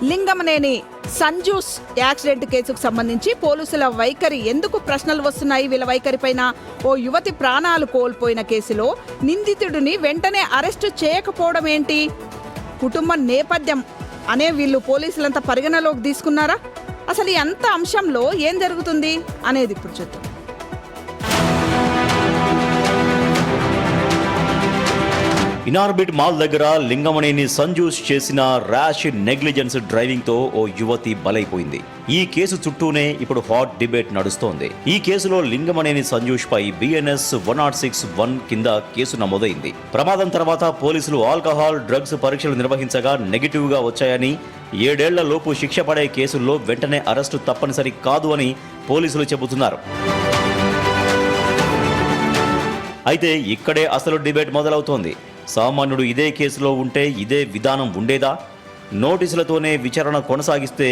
Lingamaneni Sanju's accident కేసుకు సంబంధించి పోలీసుల వైఖరి ఎందుకు ప్రశ్నలు వస్తున్నాయి? వీళ్ళ వైఖరి పైన ఓ యువతి ప్రాణాలు కోల్పోయిన కేసులో నిందితుడిని వెంటనే అరెస్టు చేయకపోవడం ఏంటి? కుటుంబ నేపథ్యం అనే వీళ్ళు పోలీసులంతా పరిగణలోకి తీసుకున్నారా? అసలు ఈ అంత అంశంలో ఏం జరుగుతుంది అనేది ఇప్పుడు చూద్దాం. ఇనార్బిట్ మాల్ దగ్గర లింగమనేని సంజూస్ చేసిన ర్యాష్ నెగ్లిజెన్స్ డ్రైవింగ్ తో ఓ యువతి బలైపోయింది. ఈ కేసు చుట్టూనే ఇప్పుడు హాట్ డిబేట్ నడుస్తోంది. ఈ కేసులో లింగమనేని సంజూష్ పై BNS 106(1) కింద కేసు నమోదైంది. ప్రమాదం తర్వాత పోలీసులు ఆల్కహాల్, డ్రగ్స్ పరీక్షలు నిర్వహించగా నెగిటివ్ గా వచ్చాయని, 7 ఏళ్ల లోపు శిక్ష పడే కేసుల్లో వెంటనే అరెస్టు తప్పనిసరి కాదు అని పోలీసులు చెబుతున్నారు. అయితే ఇక్కడే అసలు డిబేట్ మొదలవుతోంది. సామాన్యుడు ఇదే కేసులో ఉంటే ఇదే విధానం ఉండేదా? నోటీసులతోనే విచారణ కొనసాగిస్తే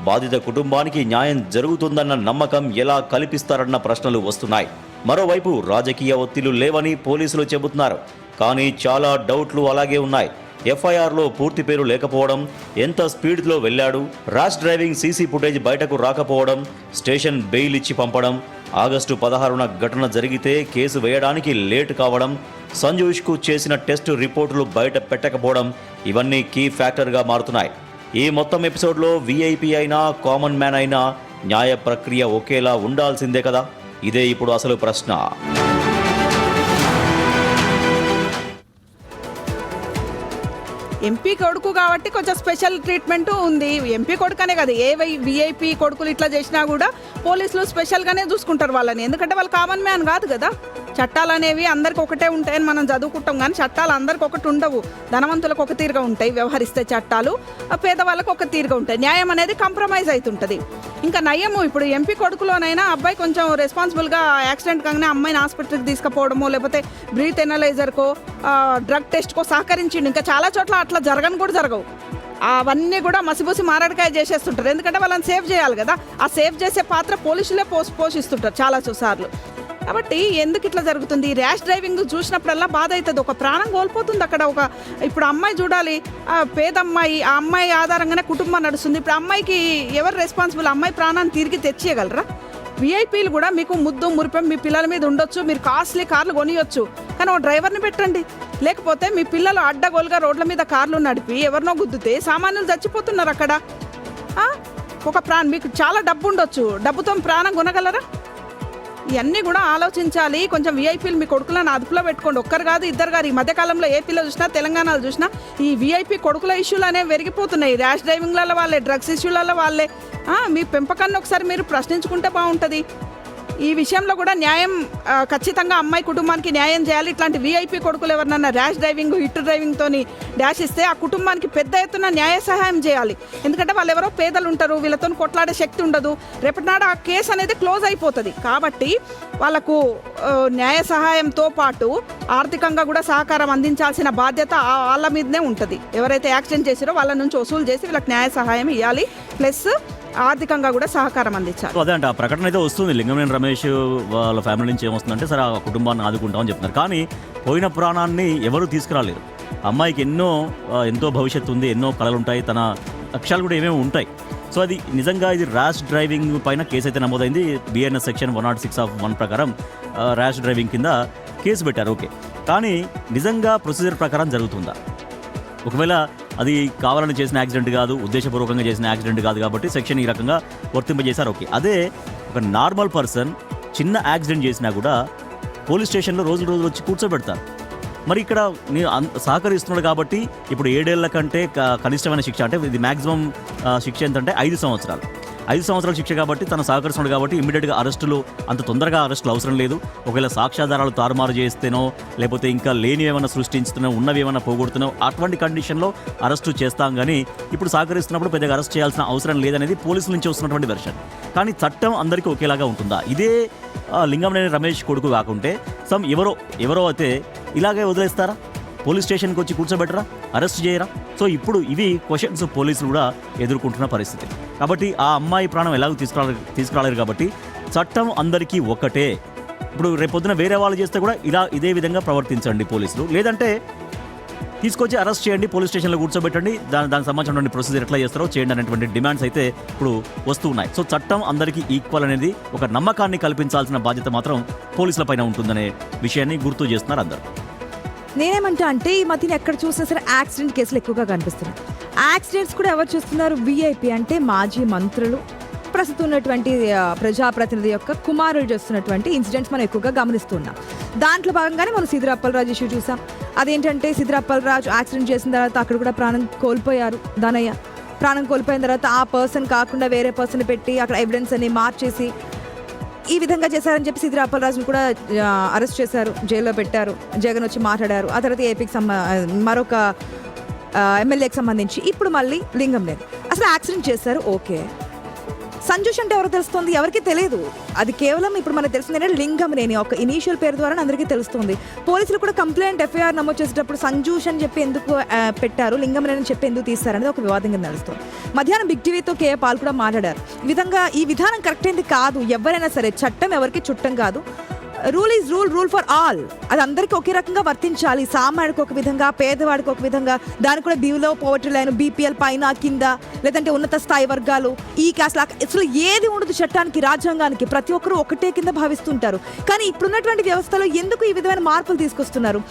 బాధిత కుటుంబానికి న్యాయం జరుగుతుందన్న నమ్మకం ఎలా కల్పిస్తారన్న ప్రశ్నలు వస్తున్నాయి. మరోవైపు రాజకీయ ఒత్తిళ్లు లేవని పోలీసులు చెబుతున్నారు. కానీ చాలా డౌట్లు అలాగే ఉన్నాయి. FIRలో పూర్తి పేరు లేకపోవడం, ఎంత స్పీడ్లో వెళ్ళాడు, ర్యాష్ డ్రైవింగ్ సీసీ ఫుటేజ్ బయటకు రాకపోవడం, స్టేషన్ బెయిల్ ఇచ్చి పంపడం, ఆగస్టు 16న ఘటన జరిగితే కేసు వేయడానికి లేట్ కావడం, సంజూష్కు చేసిన టెస్టు రిపోర్టులు బయట పెట్టకపోవడం ఇవన్నీ కీ ఫ్యాక్టర్గా మారుతున్నాయి. ఈ మొత్తం ఎపిసోడ్లో VIP అయినా కామన్ మ్యాన్ అయినా న్యాయ ప్రక్రియ ఒకేలా ఉండాల్సిందే కదా? ఇదే ఇప్పుడు అసలు ప్రశ్న. ఎంపీ కొడుకు కాబట్టి కొంచెం స్పెషల్ ట్రీట్మెంట్ ఉంది. ఎంపీ కొడుకనే కదా, ఏ VIP కొడుకులు ఇట్లా చేసినా కూడా పోలీసులు స్పెషల్గానే చూసుకుంటారు వాళ్ళని. ఎందుకంటే వాళ్ళు కామన్ మ్యాన్ కాదు కదా. చట్టాలు అనేవి అందరికి ఒకటే ఉంటాయని మనం చదువుకుంటాం, కానీ చట్టాలు అందరికి ఒకటి ఉండవు. ధనవంతులకు ఒక తీరుగా ఉంటాయి వ్యవహరిస్తే చట్టాలు, పేదవాళ్ళకు ఒక తీరుగా ఉంటాయి. న్యాయం అనేది కాంప్రమైజ్ అవుతుంటుంది. ఇంకా నయ్యము ఇప్పుడు ఎంపీ కొడుకులోనైనా అబ్బాయి కొంచెం రెస్పాన్సిబుల్గా యాక్సిడెంట్ కాగానే అమ్మాయిని హాస్పిటల్కి తీసుకుపోవడమో, లేకపోతే బ్రీత్ ఎనలైజర్కో, డ్రగ్ టెస్ట్కో సహకరించిండు. ఇంకా చాలా చోట్ల అట్లా జరగని కూడా జరగవు. అవన్నీ కూడా మసిబూసి మారడికాయ చేసేస్తుంటారు. ఎందుకంటే వాళ్ళని సేవ్ చేయాలి కదా. ఆ సేవ్ చేసే పాత్ర పోలీసులే పోషిస్తుంటారు చాలా సార్లు. కాబట్టి ఎందుకు ఇట్లా జరుగుతుంది? ర్యాష్ డ్రైవింగ్ చూసినప్పుడల్లా బాధ అవుతుంది. ఒక ప్రాణం కోల్పోతుంది అక్కడ. ఇప్పుడు అమ్మాయి చూడాలి, పేద అమ్మాయి, ఆ అమ్మాయి ఆధారంగానే కుటుంబం నడుస్తుంది. ఇప్పుడు అమ్మాయికి ఎవరు రెస్పాన్సిబుల్? అమ్మాయి ప్రాణాన్ని తిరిగి తెచ్చేయగలరా? VIPలు కూడా మీకు ముద్దు మురిపం మీ పిల్లల మీద ఉండొచ్చు, మీరు కాస్ట్లీ కార్లు కొనియొచ్చు, కానీ ఒక డ్రైవర్ని పెట్టండి. లేకపోతే మీ పిల్లలు అడ్డగోలుగా రోడ్ల మీద కార్లు నడిపి ఎవరినో గుద్దితే సామాన్యులు చచ్చిపోతున్నారు అక్కడ. ఒక మీకు చాలా డబ్బు ఉండొచ్చు, డబ్బుతో ప్రాణం కొనగలరా? ఇవన్నీ కూడా ఆలోచించాలి. కొంచెం VIPలు మీ కొడుకులను అదుపులో పెట్టుకోండి. ఒక్కరు కాదు, ఇద్దరు కాదు. ఈ మధ్యకాలంలో ఏపీలో చూసినా, తెలంగాణలో చూసినా ఈ VIP కొడుకుల ఇష్యూలు అనేవి పెరిగిపోతున్నాయి. ర్యాష్ డ్రైవింగ్లలో వాళ్ళే, డ్రగ్స్ ఇష్యూలలో వాళ్ళే. మీ పెంపకాన్ని ఒకసారి మీరు ప్రశ్నించుకుంటే బాగుంటుంది. ఈ విషయంలో కూడా న్యాయం ఖచ్చితంగా అమ్మాయి కుటుంబానికి న్యాయం చేయాలి. ఇట్లాంటి VIP కొడుకులు ఎవరినన్నా ర్యాష్ డ్రైవింగ్, హిట్ డ్రైవింగ్తోని డాష్ ఇస్తే ఆ కుటుంబానికి పెద్ద ఎత్తున న్యాయ సహాయం చేయాలి. ఎందుకంటే వాళ్ళు ఎవరో పేదలు ఉంటారు, వీళ్ళతో కొట్లాడే శక్తి ఉండదు. రేపటినాడు ఆ కేసు అనేది క్లోజ్ అయిపోతుంది. కాబట్టి వాళ్ళకు న్యాయ సహాయంతో పాటు ఆర్థికంగా కూడా సహకారం అందించాల్సిన బాధ్యత వాళ్ళ మీదనే ఉంటుంది. ఎవరైతే యాక్సిడెంట్ చేసారో వాళ్ళ నుంచి వసూలు చేసి వీళ్ళకి న్యాయ సహాయం ఇవ్వాలి, ప్లస్ ఆర్థికంగా కూడా సహకారం అందించారు. అదే అంటే ఆ ప్రకటన అయితే వస్తుంది. లింగమనేని రమేష్ వాళ్ళ ఫ్యామిలీ నుంచి ఏమొస్తుందంటే, సరే ఆ కుటుంబాన్ని ఆదుకుంటామని చెప్తున్నారు. కానీ పోయిన ప్రాణాన్ని ఎవరు తీసుకురాలేరు. అమ్మాయికి ఎంతో భవిష్యత్తు ఉంది, ఎన్నో కళలు ఉంటాయి, తన లక్ష్యాలు కూడా ఏమేమి ఉంటాయి. సో అది నిజంగా ఇది ర్యాష్ డ్రైవింగ్ పైన కేసు అయితే నమోదైంది. BNS సెక్షన్ 106(1) ప్రకారం ర్యాష్ డ్రైవింగ్ కింద కేసు పెట్టారు. ఓకే, కానీ నిజంగా ప్రొసీజర్ ప్రకారం జరుగుతుందా? ఒకవేళ అది కావాలని చేసిన యాక్సిడెంట్ కాదు, ఉద్దేశపూర్వకంగా చేసిన యాక్సిడెంట్ కాదు కాబట్టి సెక్షన్ ఈ రకంగా వర్తింపజేశారు. ఓకే, అదే ఒక నార్మల్ పర్సన్ చిన్న యాక్సిడెంట్ చేసినా కూడా పోలీస్ స్టేషన్లో రోజులు వచ్చి కూర్చోబెడతారు. మరి ఇక్కడ నేను సహకరిస్తున్నాడు కాబట్టి ఇప్పుడు 7 ఏళ్ల కంటే కనిష్టమైన శిక్ష, అంటే ఇది మ్యాక్సిమం శిక్ష ఎంతంటే 5 సంవత్సరాలు. 5 సంవత్సరాల శిక్ష కాబట్టి తను సహకరిస్తున్నాడు కాబట్టి ఇమ్మీడియట్గా అరెస్టులు, అంత తొందరగా అరెస్టులు అవసరం లేదు. ఒకవేళ సాక్ష్యాధారాలు తారుమారు చేస్తేనో, లేకపోతే ఇంకా లేని ఏమైనా సృష్టించుతున్నో, ఉన్నవి ఏమైనా పోగొడుతున్నో, అటువంటి కండిషన్లో అరెస్టు చేస్తాం. కానీ ఇప్పుడు సహకరిస్తున్నప్పుడు పెద్దగా అరెస్ట్ చేయాల్సిన అవసరం లేదనేది పోలీసుల నుంచి వస్తున్నటువంటి వెర్షన్. కానీ చట్టం అందరికీ ఒకేలాగా ఉంటుందా? ఇదే లింగమనేని రమేష్ కొడుకు కాకుంటే ఎవరో అయితే ఇలాగే వదిలేస్తారా? పోలీస్ స్టేషన్కి వచ్చి కూర్చోబెట్టరా? అరెస్ట్ చేయరా? సో ఇప్పుడు ఇవి క్వశ్చన్స్ పోలీసులు కూడా ఎదుర్కొంటున్న పరిస్థితి. కాబట్టి ఆ అమ్మాయి ప్రాణం ఎలాగో తీసుకురాలేరు కాబట్టి చట్టం అందరికీ ఒక్కటే. ఇప్పుడు రేపొద్దున వేరే వాళ్ళు చేస్తే కూడా ఇదే విధంగా ప్రవర్తించండి పోలీసులు. లేదంటే తీసుకొచ్చి అరెస్ట్ చేయండి, పోలీస్ స్టేషన్లో కూర్చోబెట్టండి, దానికి సంబంధించినటువంటి ప్రొసీజర్ ఎట్లా చేస్తారో చేయండి అనేటువంటి డిమాండ్స్ అయితే ఇప్పుడు వస్తూ ఉన్నాయి. సో చట్టం అందరికీ ఈక్వల్ అనేది ఒక నమ్మకాన్ని కల్పించాల్సిన బాధ్యత మాత్రం పోలీసుల పైన ఉంటుందనే విషయాన్ని గుర్తు చేస్తున్నారు అందరూ. నేనేమంటా అంటే ఈ మధ్యన ఎక్కడ చూసినా సరే యాక్సిడెంట్ కేసులు ఎక్కువగా కనిపిస్తున్నాయి. యాక్సిడెంట్స్ కూడా ఎవరు చేస్తున్నారు? విఐపి అంటే మాజీ మంత్రులు, ప్రస్తుతం ఉన్నటువంటి ప్రజాప్రతినిధి యొక్క కుమారులు చేస్తున్నటువంటి ఇన్సిడెంట్స్ మనం ఎక్కువగా గమనిస్తున్నాం. దాంట్లో భాగంగానే మనం సిద్ధిరాప్పలరాజు ఇష్యూ చూసాం. అదేంటంటే సిద్ధిరాప్పలరాజు యాక్సిడెంట్ చేసిన తర్వాత అక్కడ కూడా ప్రాణం కోల్పోయారు. దానయ్య ప్రాణం కోల్పోయిన తర్వాత ఆ పర్సన్ కాకుండా వేరే పర్సన్ పెట్టి అక్కడ ఎవిడెన్స్ అన్ని మార్చేసి ఈ విధంగా చేశారని చెప్పి సిద్ధిరాప్పలరాజును కూడా అరెస్ట్ చేశారు, జైల్లో పెట్టారు. జగన్ వచ్చి మాట్లాడారు. ఆ తర్వాత ఏపీకి మరొక ఎమ్మెల్యేకి సంబంధించి ఇప్పుడు మళ్ళీ లింగం లేదు. అసలు యాక్సిడెంట్ చేశారు, ఓకే. సంజూష్ అంటే ఎవరు తెలుస్తుంది? ఎవరికి తెలియదు. అది కేవలం ఇప్పుడు మనకు తెలిసింది ఏంటంటే లింగంనేని ఒక ఇనీషియల్ పేరు ద్వారా అందరికీ తెలుస్తుంది. పోలీసులు కూడా కంప్లైంట్ ఎఫ్ఐఆర్ నమోదు చేసేటప్పుడు సంజూష్ అని చెప్పి ఎందుకు పెట్టారు, లింగంనేని అని చెప్పి ఎందుకు తీస్తారనేది ఒక వివాదంగా నడుస్తుంది. మధ్యాహ్నం బిగ్ టీవీతో కేఏ పాల్ కూడా మాట్లాడారు. ఈ విధానం కరెక్ట్ ఏంది కాదు. ఎవరైనా సరే చట్టం ఎవరికి చుట్టం కాదు. Rule is rule for all. అది అందరికీ ఒకే రకంగా వర్తించాలి. సామాన్యుడికి ఒక విధంగా, పేదవాడికి ఒక విధంగా, దానికి కూడా బిలో పోవర్టీ లైన్, బీపీఎల్ పైన కింద, లేదంటే ఉన్నత స్థాయి వర్గాలు, ఈ క్యాస్ట్ అసలు ఏది ఉండదు చట్టానికి, రాజ్యాంగానికి. ప్రతి ఒక్కరూ ఒకటే కింద భావిస్తుంటారు. కానీ ఇప్పుడున్నటువంటి వ్యవస్థలో ఎందుకు ఈ విధమైన మార్పులు తీసుకొస్తున్నారు?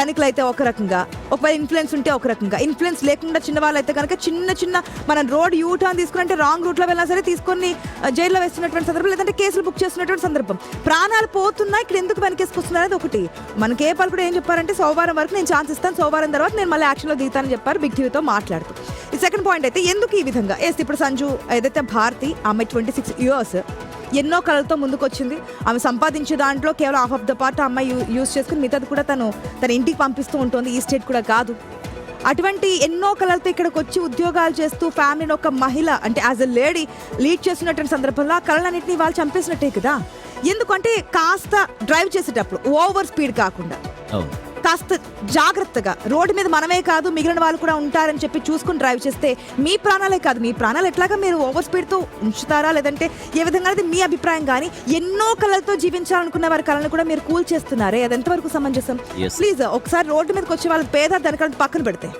ధనికులు అయితే ఒక రకంగా, ఒకవేళ ఇన్ఫ్లుయెన్స్ ఉంటే ఒక రకంగా, ఇన్ఫ్లుయెన్స్ లేకుండా చిన్న వాళ్ళు అయితే కనుక చిన్న మనం రోడ్ యూటర్న్ తీసుకుంటే రాంగ్ రూట్లో వెళ్ళినా సరే తీసుకొని జైల్లో వేస్తున్నటువంటి సందర్భం, లేదంటే కేసులు బుక్ చేస్తున్నటువంటి సందర్భం. ప్రాణాలు పోతున్నాయి, ఇక్కడ ఎందుకు వెనకేసుకొస్తున్నారు అనేది ఒకటి. మనకి ఏ పాలు కూడా ఏం చెప్పారంటే సోమవారం వరకు నేను ఛాన్స్ ఇస్తాను, సోమవారం తర్వాత నేను మళ్ళీ యాక్షన్లో దిగుతానని చెప్పారు బిగ్ టీవీతో మాట్లాడుతూ. ఈ సెకండ్ పాయింట్ అయితే ఎందుకు ఈ విధంగా ఇప్పుడు సంజు ఏదైతే భారతి ఆమె 26 years ఎన్నో కళలతో ముందుకు వచ్చింది. ఆమె సంపాదించే దాంట్లో కేవలం హాఫ్ ఆఫ్ ద పార్ట్ అమ్మాయి యూజ్ చేసుకుని మిగతాది కూడా తన ఇంటికి పంపిస్తూ ఉంటుంది. ఈ స్టేట్ కూడా కాదు. అటువంటి ఎన్నో కళలతో ఇక్కడికి వచ్చి ఉద్యోగాలు చేస్తూ ఫ్యామిలీని ఒక మహిళ అంటే యాజ్ ఎ లేడీ లీడ్ చేస్తున్నటువంటి సందర్భంలో ఆ కళలన్నింటినీ వాళ్ళు చంపేసినట్టే కదా. ఎందుకంటే కాస్త డ్రైవ్ చేసేటప్పుడు ఓవర్ స్పీడ్ కాకుండా కాస్త జాగ్రత్తగా, రోడ్డు మీద మనమే కాదు మిగిలిన వాళ్ళు కూడా ఉంటారని చెప్పి చూసుకుని డ్రైవ్ చేస్తే మీ ప్రాణాలే కాదు, మీ ప్రాణాలు ఎట్లాగా మీరు ఓవర్ స్పీడ్తో ఉంచుతారా, లేదంటే ఏ విధంగా అనేది మీ అభిప్రాయం. కానీ ఎన్నో కళలతో జీవించాలనుకున్న వారి కళలను కూడా మీరు కూల్ చేస్తున్నారే, అది ఎంతవరకు సమంజసం? ప్లీజ్ ఒకసారి రోడ్డు మీదకి వచ్చే వాళ్ళు పేద దానికంటే పక్కన పెడితే,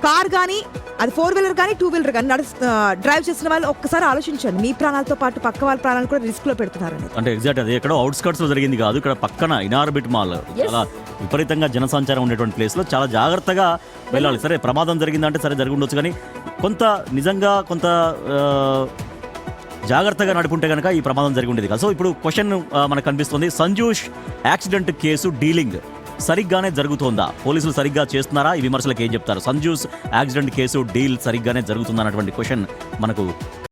కార్ కానీ అది 4-wheeler కానీ 2-wheeler కానీ డ్రైవ్ చేసిన వాళ్ళు ఒక్కసారి ఆలోచించండి. మీ ప్రాణాలతో పాటు పక్క వాళ్ళ ప్రాణాలు కూడా రిస్క్ లో పెడుతున్నారని. అంటే ఎగ్జాక్ట్ అది ఎక్కడో అవుట్స్కర్ట్స్ లో జరిగింది కాదు, ఇక్కడ పక్కన ఇనార్బిట్ మాల్, చాలా విపరీతంగా జనసంచారం ఉండేటువంటి ప్లేస్ లో చాలా జాగ్రత్తగా వెళ్ళాలి. సరే ప్రమాదం జరిగిందంటే సరే జరిగి ఉండొచ్చు, కానీ నిజంగా కొంత జాగ్రత్తగా నడుపుంటే కనుక ఈ ప్రమాదం జరిగి ఉండేది కాదు. సో ఇప్పుడు క్వశ్చన్ మనకు కనిపిస్తుంది, సంజూష్ యాక్సిడెంట్ కేసు డీలింగ్ సరిగ్గానే జరుగుతోందా? పోలీసులు సరిగ్గా చేస్తున్నారా? ఈ విమర్శలకు ఏం చెప్తారు? సంజూస్ యాక్సిడెంట్ కేసు డీల్ సరిగ్గానే జరుగుతుందా అన్నటువంటి క్వశ్చన్ మనకు